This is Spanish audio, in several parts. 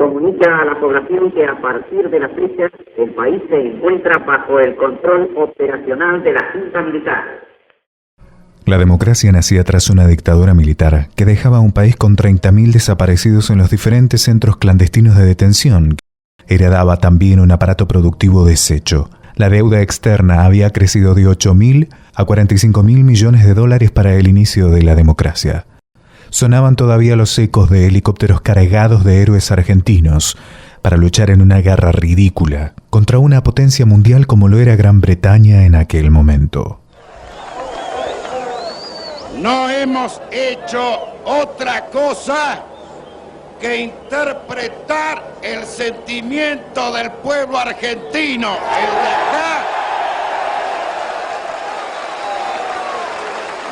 comunica a la población que a partir de la fecha el país se encuentra bajo el control operacional de la Junta Militar. La democracia nacía tras una dictadura militar que dejaba a un país con 30.000 desaparecidos en los diferentes centros clandestinos de detención. Heredaba también un aparato productivo deshecho. La deuda externa había crecido de 8.000 a 45.000 millones de dólares para el inicio de la democracia. Sonaban todavía los ecos de helicópteros cargados de héroes argentinos para luchar en una guerra ridícula contra una potencia mundial como lo era Gran Bretaña en aquel momento. No hemos hecho otra cosa que interpretar el sentimiento del pueblo argentino, el de acá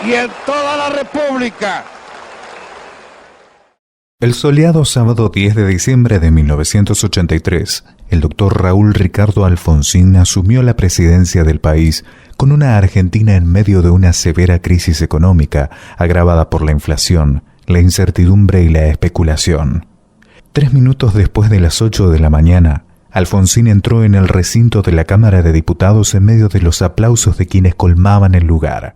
y en toda la República. El soleado sábado 10 de diciembre de 1983, el doctor Raúl Ricardo Alfonsín asumió la presidencia del país con una Argentina en medio de una severa crisis económica agravada por la inflación, la incertidumbre y la especulación. 3 minutos después de las 8 de la mañana, Alfonsín entró en el recinto de la Cámara de Diputados en medio de los aplausos de quienes colmaban el lugar.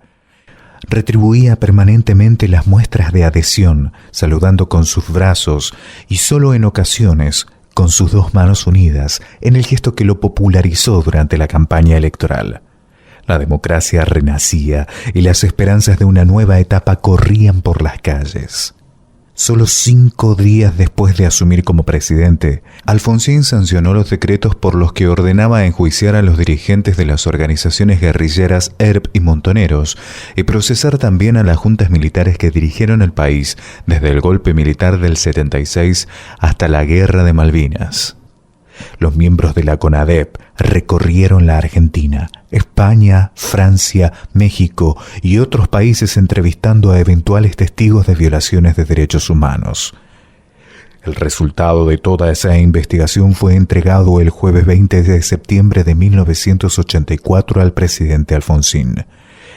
Retribuía permanentemente las muestras de adhesión, saludando con sus brazos y solo en ocasiones con sus 2 manos unidas, en el gesto que lo popularizó durante la campaña electoral. La democracia renacía y las esperanzas de una nueva etapa corrían por las calles. Solo 5 días después de asumir como presidente, Alfonsín sancionó los decretos por los que ordenaba enjuiciar a los dirigentes de las organizaciones guerrilleras ERP y Montoneros y procesar también a las juntas militares que dirigieron el país desde el golpe militar del 76 hasta la Guerra de Malvinas. Los miembros de la CONADEP recorrieron la Argentina, España, Francia, México y otros países entrevistando a eventuales testigos de violaciones de derechos humanos. El resultado de toda esa investigación fue entregado el jueves 20 de septiembre de 1984 al presidente Alfonsín.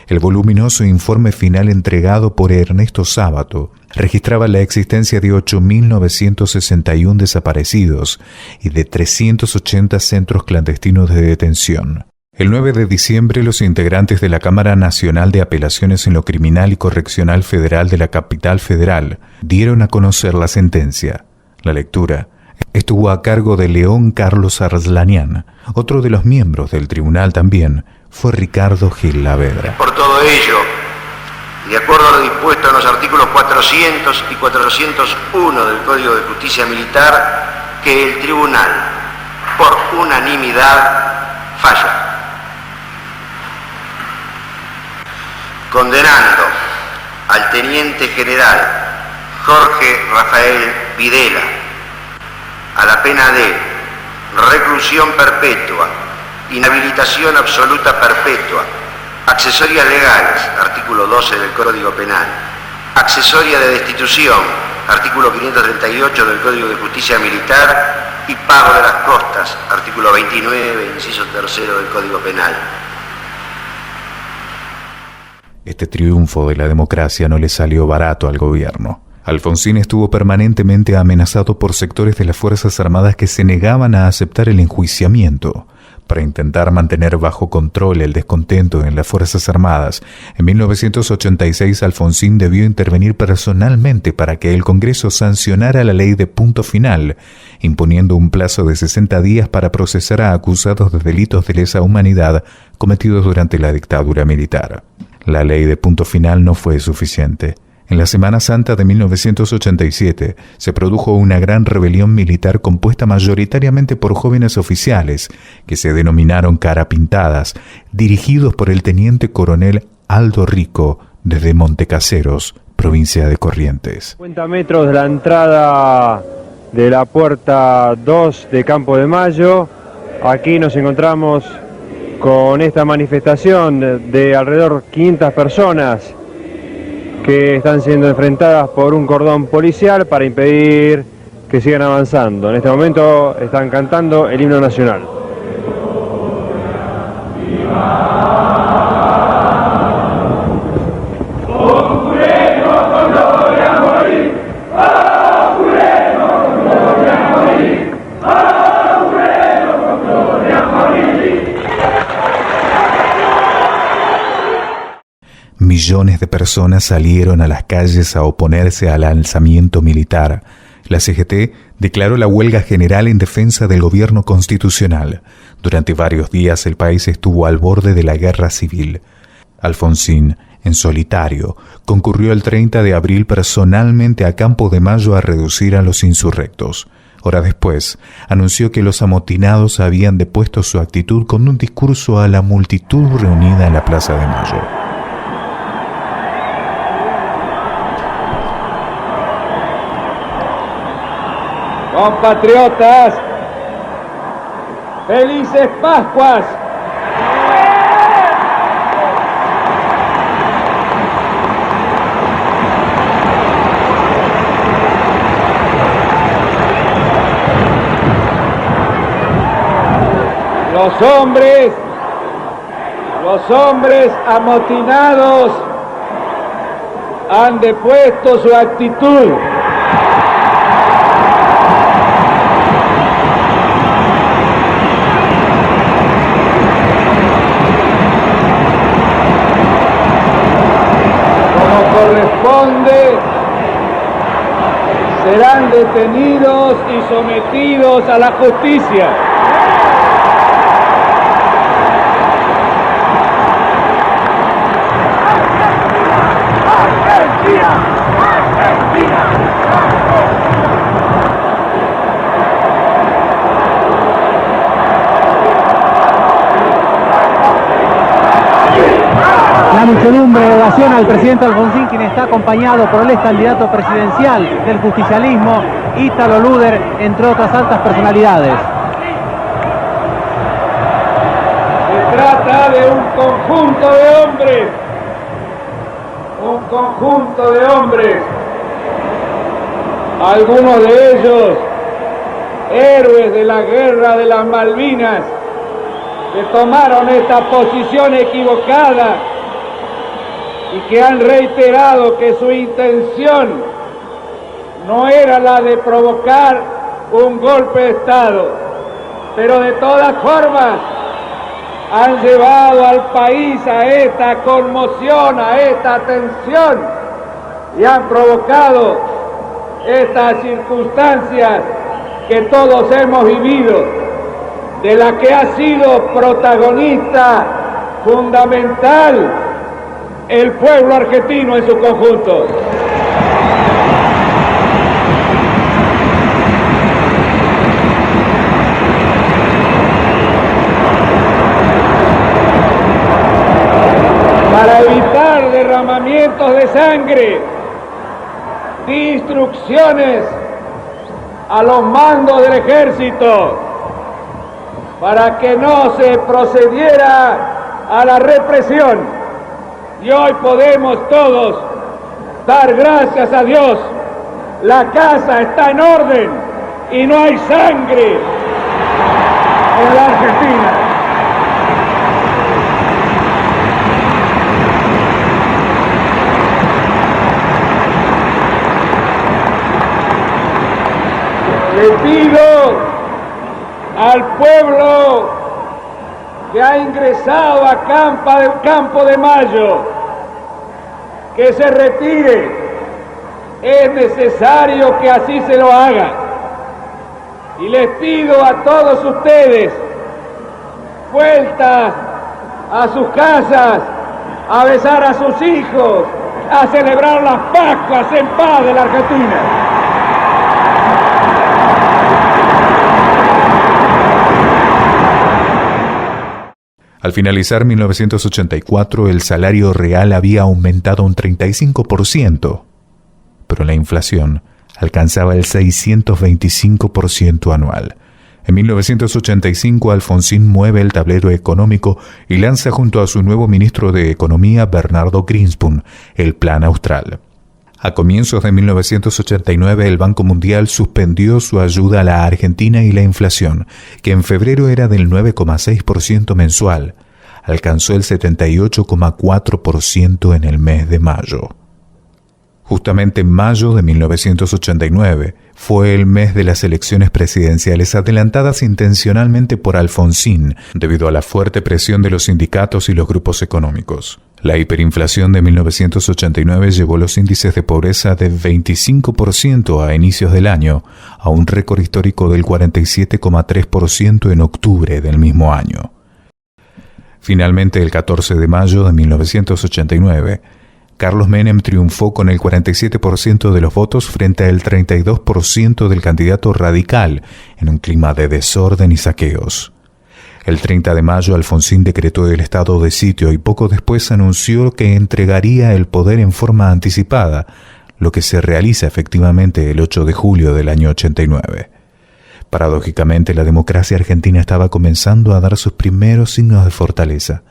El voluminoso informe final entregado por Ernesto Sábato registraba la existencia de 8.961 desaparecidos y de 380 centros clandestinos de detención. El 9 de diciembre, los integrantes de la Cámara Nacional de Apelaciones en lo Criminal y Correccional Federal de la Capital Federal dieron a conocer la sentencia. La lectura estuvo a cargo de León Carlos Arslanian. Otro de los miembros del tribunal también fue Ricardo Gil Lavedra. Por todo ello, de acuerdo a lo dispuesto en los artículos 400 y 401 del Código de Justicia Militar, que el tribunal, por unanimidad, falla. Condenando al teniente general Jorge Rafael Videla a la pena de reclusión perpetua, inhabilitación absoluta perpetua, accesorias legales, artículo 12 del Código Penal, accesoria de destitución, artículo 538 del Código de Justicia Militar, y pago de las costas, artículo 29, inciso 3 del Código Penal. Este triunfo de la democracia no le salió barato al gobierno. Alfonsín estuvo permanentemente amenazado por sectores de las Fuerzas Armadas que se negaban a aceptar el enjuiciamiento. Para intentar mantener bajo control el descontento en las Fuerzas Armadas, en 1986 Alfonsín debió intervenir personalmente para que el Congreso sancionara la ley de punto final, imponiendo un plazo de 60 días para procesar a acusados de delitos de lesa humanidad cometidos durante la dictadura militar. La ley de punto final no fue suficiente. En la Semana Santa de 1987 se produjo una gran rebelión militar compuesta mayoritariamente por jóvenes oficiales que se denominaron carapintadas, dirigidos por el teniente coronel Aldo Rico desde Montecaseros, provincia de Corrientes. 50 metros de la entrada de la puerta 2 de Campo de Mayo. Aquí nos encontramos con esta manifestación de alrededor 500 personas que están siendo enfrentadas por un cordón policial para impedir que sigan avanzando. En este momento están cantando el himno nacional. millones de personas salieron a las calles a oponerse al alzamiento militar. La CGT declaró la huelga general en defensa del gobierno constitucional. Durante varios días el país estuvo al borde de la guerra civil. Alfonsín, en solitario, concurrió el 30 de abril personalmente a Campo de Mayo a reducir a los insurrectos. Horas después, anunció que los amotinados habían depuesto su actitud con un discurso a la multitud reunida en la Plaza de Mayo. Compatriotas, ¡felices Pascuas! Los hombres amotinados han depuesto su actitud. Como corresponde, serán detenidos y sometidos a la justicia. La muchedumbre ovaciona al presidente Alfonsín, quien está acompañado por el ex candidato presidencial del justicialismo, Ítalo Luder, entre otras altas personalidades. Se trata de un conjunto de hombres, algunos de ellos héroes de la guerra de las Malvinas, que tomaron esta posición equivocada y que han reiterado que su intención no era la de provocar un golpe de Estado, pero de todas formas han llevado al país a esta conmoción, a esta tensión, y han provocado estas circunstancias que todos hemos vivido, de la que ha sido protagonista fundamental el pueblo argentino en su conjunto. Para evitar derramamientos de sangre, di instrucciones a los mandos del ejército para que no se procediera a la represión. Y hoy podemos todos dar gracias a Dios. La casa está en orden y no hay sangre en la Argentina. Le pido al pueblo que ha ingresado a Campo de Mayo que se retire. Es necesario que así se lo haga. Y les pido a todos ustedes, vuelta a sus casas, a besar a sus hijos, a celebrar las Pascuas en paz de la Argentina. Al finalizar 1984, el salario real había aumentado un 35%, pero la inflación alcanzaba el 625% anual. En 1985, Alfonsín mueve el tablero económico y lanza junto a su nuevo ministro de Economía, Bernardo Greenspun, el Plan Austral. A comienzos de 1989, el Banco Mundial suspendió su ayuda a la Argentina y la inflación, que en febrero era del 9,6% mensual, alcanzó el 78,4% en el mes de mayo. Justamente en mayo de 1989 fue el mes de las elecciones presidenciales adelantadas intencionalmente por Alfonsín debido a la fuerte presión de los sindicatos y los grupos económicos. La hiperinflación de 1989 llevó los índices de pobreza de 25% a inicios del año a un récord histórico del 47,3% en octubre del mismo año. Finalmente, el 14 de mayo de 1989, Carlos Menem triunfó con el 47% de los votos frente al 32% del candidato radical en un clima de desorden y saqueos. El 30 de mayo, Alfonsín decretó el estado de sitio y poco después anunció que entregaría el poder en forma anticipada, lo que se realiza efectivamente el 8 de julio del año 89. Paradójicamente, la democracia argentina estaba comenzando a dar sus primeros signos de fortaleza,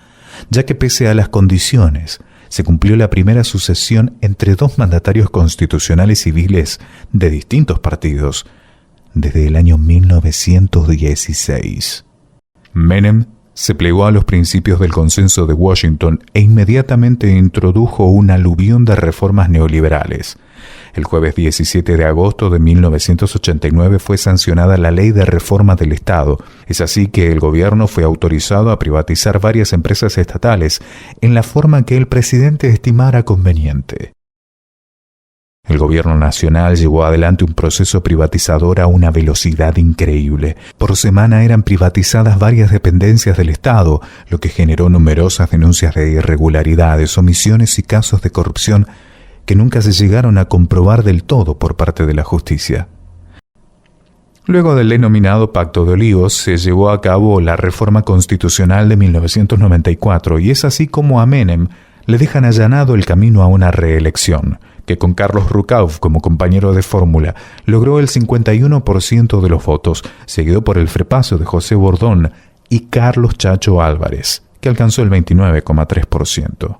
ya que pese a las condiciones, se cumplió la primera sucesión entre dos mandatarios constitucionales civiles de distintos partidos desde el año 1916. Menem se plegó a los principios del consenso de Washington e inmediatamente introdujo un aluvión de reformas neoliberales. El jueves 17 de agosto de 1989 fue sancionada la Ley de Reforma del Estado. Es así que el gobierno fue autorizado a privatizar varias empresas estatales en la forma que el presidente estimara conveniente. El gobierno nacional llevó adelante un proceso privatizador a una velocidad increíble. Por semana eran privatizadas varias dependencias del Estado, lo que generó numerosas denuncias de irregularidades, omisiones y casos de corrupción que nunca se llegaron a comprobar del todo por parte de la justicia. Luego del denominado Pacto de Olivos, se llevó a cabo la reforma constitucional de 1994 y es así como a Menem le dejan allanado el camino a una reelección, que con Carlos Rucauf como compañero de fórmula logró el 51% de los votos, seguido por el frepaso de José Bordón y Carlos Chacho Álvarez, que alcanzó el 29,3%.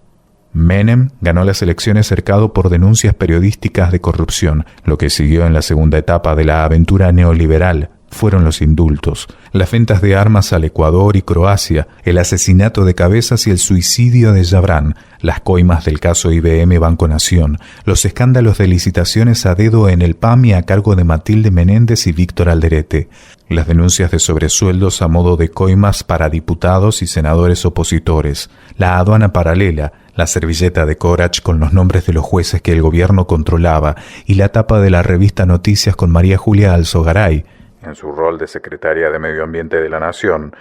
Menem ganó las elecciones cercado por denuncias periodísticas de corrupción. Lo que siguió en la segunda etapa de la aventura neoliberal fueron los indultos, las ventas de armas al Ecuador y Croacia, el asesinato de Cabezas y el suicidio de Yabrán, las coimas del caso IBM Banco Nación, los escándalos de licitaciones a dedo en el PAMI a cargo de Matilde Menéndez y Víctor Alderete, las denuncias de sobresueldos a modo de coimas para diputados y senadores opositores, la aduana paralela, la servilleta de Corach con los nombres de los jueces que el gobierno controlaba y la tapa de la revista Noticias con María Julia Alzogaray, en su rol de secretaria de Medio Ambiente de la Nación,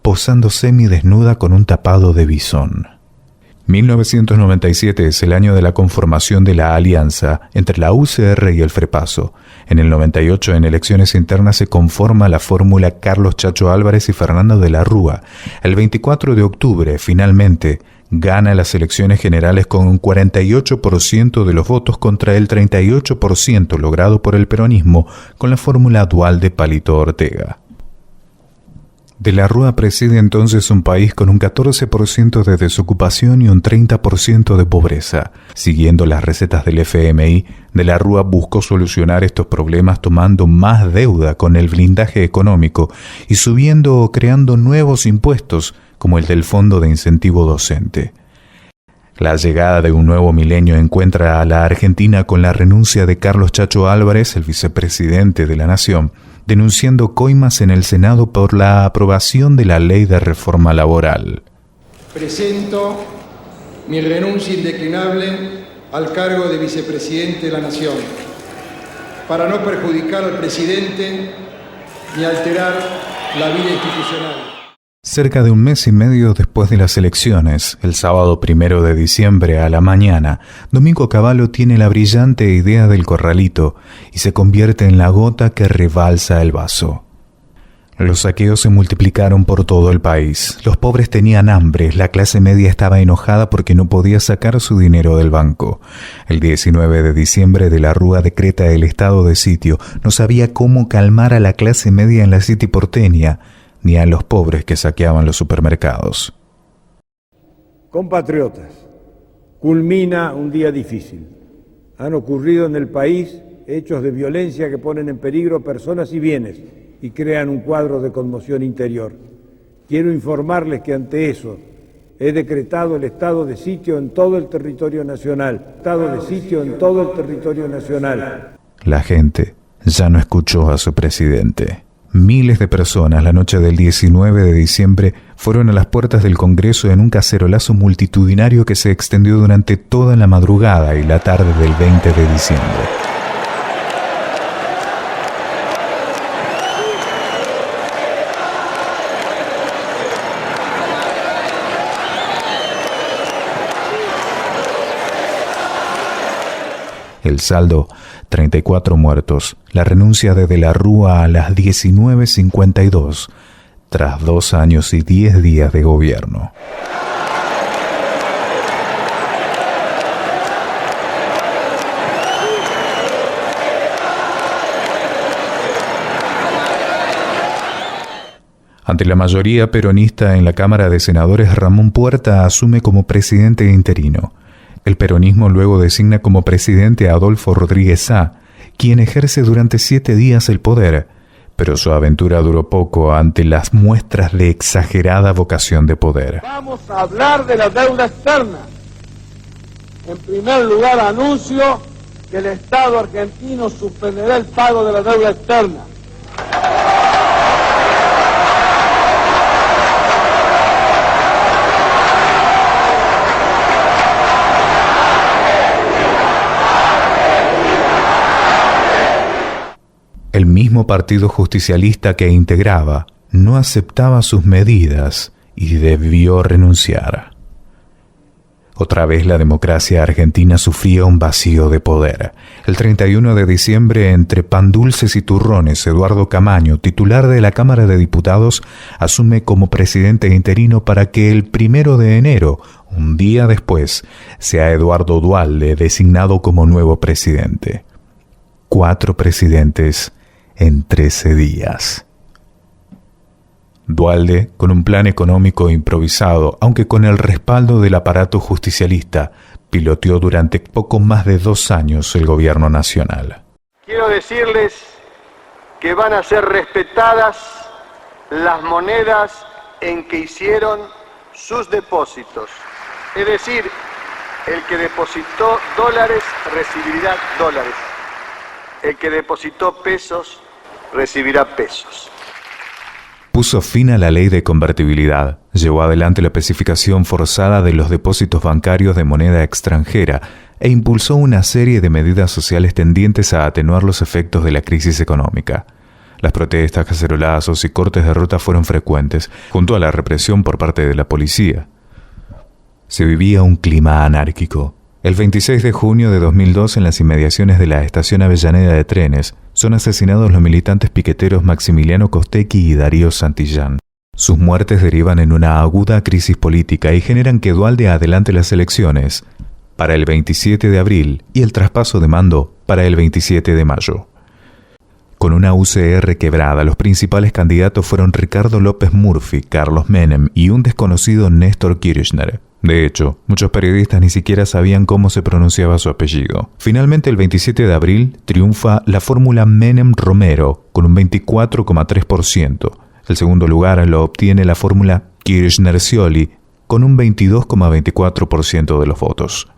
posando semidesnuda con un tapado de bisón. 1997 es el año de la conformación de la alianza entre la UCR y el Frepaso. En el 98, en elecciones internas, se conforma la fórmula Carlos Chacho Álvarez y Fernando de la Rúa. El 24 de octubre, finalmente, gana las elecciones generales con un 48% de los votos contra el 38% logrado por el peronismo con la fórmula dual de Palito Ortega. De la Rúa preside entonces un país con un 14% de desocupación y un 30% de pobreza. Siguiendo las recetas del FMI, de la Rúa buscó solucionar estos problemas tomando más deuda con el blindaje económico y subiendo o creando nuevos impuestos, como el del Fondo de Incentivo Docente. La llegada de un nuevo milenio encuentra a la Argentina con la renuncia de Carlos Chacho Álvarez, el vicepresidente de la Nación, denunciando coimas en el Senado por la aprobación de la Ley de Reforma Laboral. Presento mi renuncia indeclinable al cargo de vicepresidente de la Nación, para no perjudicar al presidente ni alterar la vida institucional. Cerca de un mes y medio después de las elecciones, el sábado 1 de diciembre a la mañana, Domingo Cavallo tiene la brillante idea del corralito y se convierte en la gota que rebalsa el vaso. Los saqueos se multiplicaron por todo el país. Los pobres tenían hambre, la clase media estaba enojada porque no podía sacar su dinero del banco. El 19 de diciembre de la Rúa decreta el estado de sitio. No sabía cómo calmar a la clase media en la City porteña, ni a los pobres que saqueaban los supermercados. Compatriotas, culmina un día difícil. Han ocurrido en el país hechos de violencia que ponen en peligro personas y bienes y crean un cuadro de conmoción interior. Quiero informarles que ante eso he decretado el estado de sitio en todo el territorio nacional. Estado de sitio en todo el territorio nacional. La gente ya no escuchó a su presidente. Miles de personas la noche del 19 de diciembre fueron a las puertas del Congreso en un cacerolazo multitudinario que se extendió durante toda la madrugada y la tarde del 20 de diciembre. El saldo, 34 muertos. La renuncia de la Rúa a las 19:52, tras 2 años y 10 días de gobierno. Ante la mayoría peronista en la Cámara de Senadores, Ramón Puerta asume como presidente interino. El peronismo luego designa como presidente a Adolfo Rodríguez Sá, quien ejerce durante 7 días el poder, pero su aventura duró poco ante las muestras de exagerada vocación de poder. Vamos a hablar de la deuda externa. En primer lugar, anuncio que el Estado argentino suspenderá el pago de la deuda externa. El mismo partido justicialista que integraba no aceptaba sus medidas y debió renunciar. Otra vez la democracia argentina sufría un vacío de poder. El 31 de diciembre, entre pan dulces y turrones, Eduardo Camaño, titular de la Cámara de Diputados, asume como presidente interino para que el 1 de enero, un día después, sea Eduardo Duhalde designado como nuevo presidente. 4 presidentes en 13 días. Duhalde, con un plan económico improvisado, aunque con el respaldo del aparato justicialista, piloteó durante poco más de 2 años el gobierno nacional. Quiero decirles que van a ser respetadas las monedas en que hicieron sus depósitos. Es decir, el que depositó dólares recibirá dólares. El que depositó pesos recibirá pesos. Puso fin a la ley de convertibilidad, llevó adelante la especificación forzada de los depósitos bancarios de moneda extranjera e impulsó una serie de medidas sociales tendientes a atenuar los efectos de la crisis económica. Las protestas, cacerolazos y cortes de ruta fueron frecuentes, junto a la represión por parte de la policía. Se vivía un clima anárquico. El 26 de junio de 2002, en las inmediaciones de la estación Avellaneda de trenes, son asesinados los militantes piqueteros Maximiliano Costecchi y Darío Santillán. Sus muertes derivan en una aguda crisis política y generan que Duhalde adelante las elecciones para el 27 de abril y el traspaso de mando para el 27 de mayo. Con una UCR quebrada, los principales candidatos fueron Ricardo López Murphy, Carlos Menem y un desconocido Néstor Kirchner. De hecho, muchos periodistas ni siquiera sabían cómo se pronunciaba su apellido. Finalmente, el 27 de abril, triunfa la fórmula Menem-Romero con un 24,3%. El segundo lugar lo obtiene la fórmula Kirchner-Scioli con un 22,24% de los votos.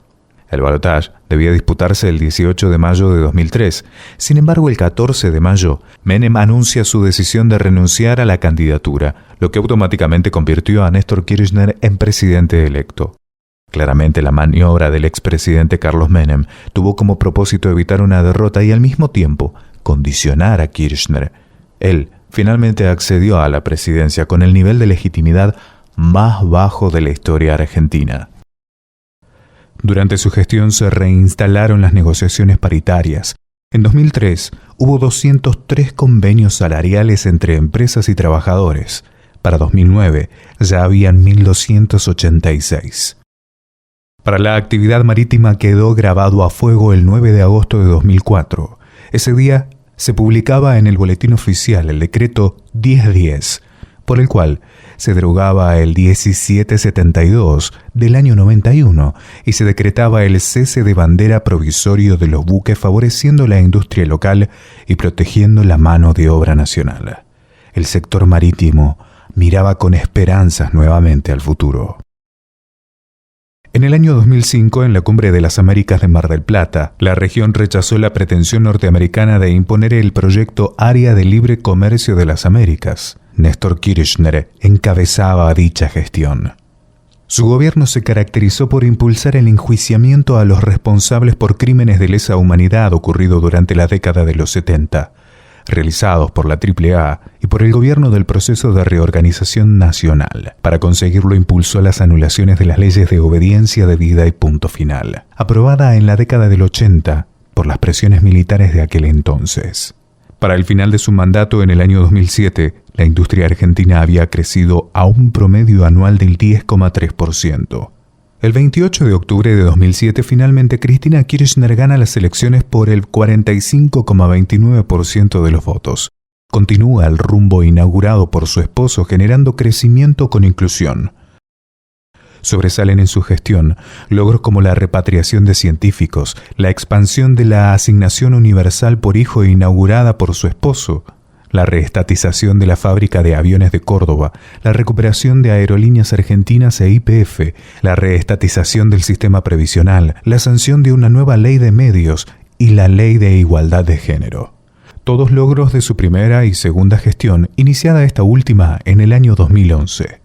El balotaje debía disputarse el 18 de mayo de 2003. Sin embargo, el 14 de mayo, Menem anuncia su decisión de renunciar a la candidatura, lo que automáticamente convirtió a Néstor Kirchner en presidente electo. Claramente, la maniobra del expresidente Carlos Menem tuvo como propósito evitar una derrota y al mismo tiempo condicionar a Kirchner. Él finalmente accedió a la presidencia con el nivel de legitimidad más bajo de la historia argentina. Durante su gestión se reinstalaron las negociaciones paritarias. En 2003 hubo 203 convenios salariales entre empresas y trabajadores. Para 2009 ya habían 1.286. Para la actividad marítima quedó grabado a fuego el 9 de agosto de 2004. Ese día se publicaba en el Boletín Oficial el decreto 1010, por el cual se derogaba el 1772 del año 91 y se decretaba el cese de bandera provisorio de los buques, favoreciendo la industria local y protegiendo la mano de obra nacional. El sector marítimo miraba con esperanzas nuevamente al futuro. En el año 2005, en la Cumbre de las Américas de Mar del Plata, la región rechazó la pretensión norteamericana de imponer el proyecto Área de Libre Comercio de las Américas. Néstor Kirchner encabezaba dicha gestión. Su gobierno se caracterizó por impulsar el enjuiciamiento a los responsables por crímenes de lesa humanidad ocurridos durante la década de los 70, realizados por la AAA y por el gobierno del Proceso de Reorganización Nacional. Para conseguirlo impulsó las anulaciones de las leyes de obediencia debida y punto final, aprobada en la década del 80 por las presiones militares de aquel entonces. Para el final de su mandato en el año 2007, la industria argentina había crecido a un promedio anual del 10,3%. El 28 de octubre de 2007, finalmente Cristina Kirchner gana las elecciones por el 45,29% de los votos. Continúa el rumbo inaugurado por su esposo, generando crecimiento con inclusión. Sobresalen en su gestión logros como la repatriación de científicos, la expansión de la asignación universal por hijo inaugurada por su esposo, la reestatización de la fábrica de aviones de Córdoba, la recuperación de Aerolíneas Argentinas e YPF, la reestatización del sistema previsional, la sanción de una nueva ley de medios y la ley de igualdad de género. Todos logros de su primera y segunda gestión, iniciada esta última en el año 2011.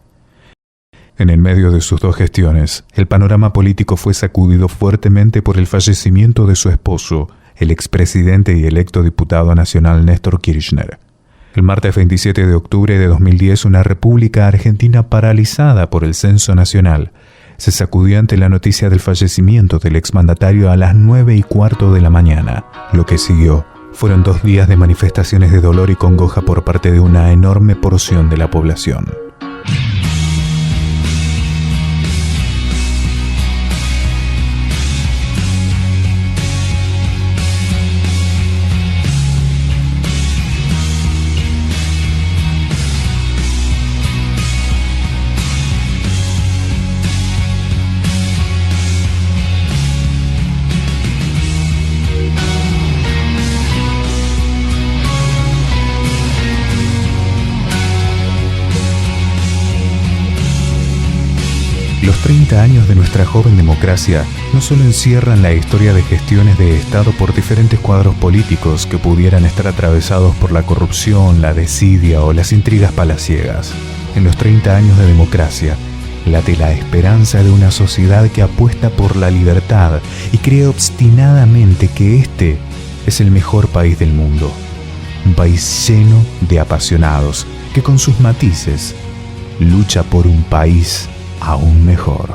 En el medio de sus dos gestiones, el panorama político fue sacudido fuertemente por el fallecimiento de su esposo, el expresidente y electo diputado nacional Néstor Kirchner. El martes 27 de octubre de 2010, una República Argentina paralizada por el censo nacional se sacudió ante la noticia del fallecimiento del exmandatario a las 9:15 de la mañana. Lo que siguió fueron 2 días de manifestaciones de dolor y congoja por parte de una enorme porción de la población. Los 30 años de nuestra joven democracia no solo encierran la historia de gestiones de Estado por diferentes cuadros políticos que pudieran estar atravesados por la corrupción, la desidia o las intrigas palaciegas. En los 30 años de democracia late la esperanza de una sociedad que apuesta por la libertad y cree obstinadamente que este es el mejor país del mundo. Un país lleno de apasionados que con sus matices lucha por un país aún mejor.